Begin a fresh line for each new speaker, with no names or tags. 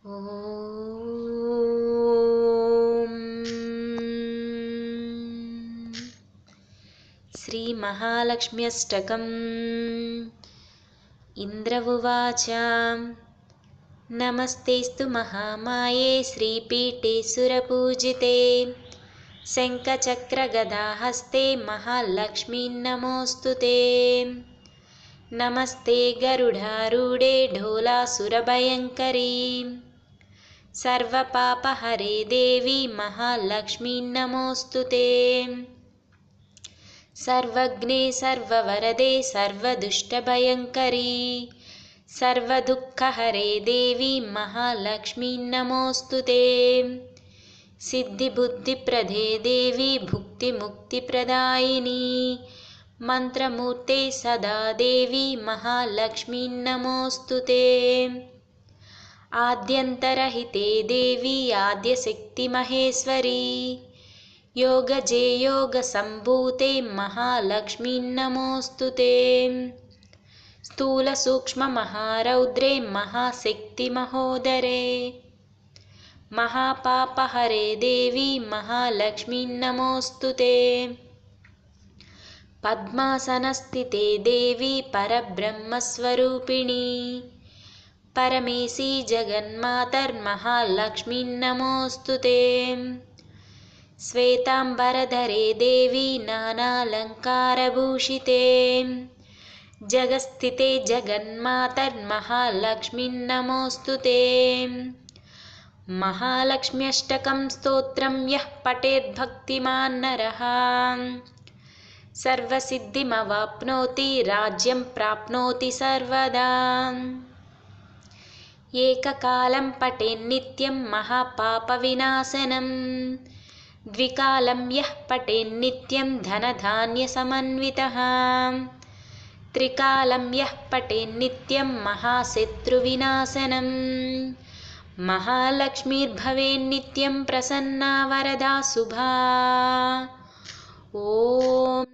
ఓం శ్రీ మహాలక్ష్మ్యష్టకం. ఇంద్ర ఉవాచ నమస్తేస్తు మహామాయే శ్రీపీఠే సురపూజితే శంఖచక్రగదాహస్తే మహాలక్ష్మీ నమోస్తుతే. నమస్తే గరుడారూఢే ఢోలాసురభయంకరీ సర్వపాపహరే దేవి మహాలక్ష్మీ నమోస్తుతే. సర్వజ్ఞే సర్వవరదే సర్వదుష్టభయంకరీ సర్వదుఃఖహరే దేవి మహాలక్ష్మీ నమోస్తుతే. సిద్ధిబుద్ధిప్రదే దేవి భుక్తిముక్తిప్రదాయిని మంత్రమూర్తే సదా దేవి మహాలక్ష్మీ నమోస్తుతే. ఆద్యంతరహితే దేవి ఆద్యశక్తి మహేశ్వరీ యోగజే యోగసంభూతే మహాలక్ష్మీ నమోస్తుతే. స్థూలసూక్ష్మమహారౌద్రే మహాశక్తి మహోదరే మహాపాపహరే దేవి మహాలక్ష్మీ నమోస్తుతే. పద్మాసనస్థితే దేవి పరబ్రహ్మస్వరూపిణి పరమేశీ జగన్మాతర్మహాలక్ష్మీ నమోస్తుతే. శ్వేతాంబరధరే దేవి నానాలంకారభూషితే జగస్థితే జగన్మాతర్మహాలక్ష్మీ నమోస్తుతే. మహాలక్ష్మ్యష్టకం స్తోత్రం యః పఠేద్భక్తిమాన్ నరః సర్వసిద్ధిమవాప్నోతి రాజ్యం ప్రాప్నోతి సర్వదా. ఏకకాలం పఠేన్నిత్యం మహాపాపవినాశనం ద్వికాలం యః పఠేన్నిత్యం ధనధాన్యసమన్వితః త్రికాలం యః పఠేన్నిత్యం మహాశత్రువినాశనం మహాలక్ష్మీర్భవేన్నిత్యం ప్రసన్నా వరదా శుభా. ఓం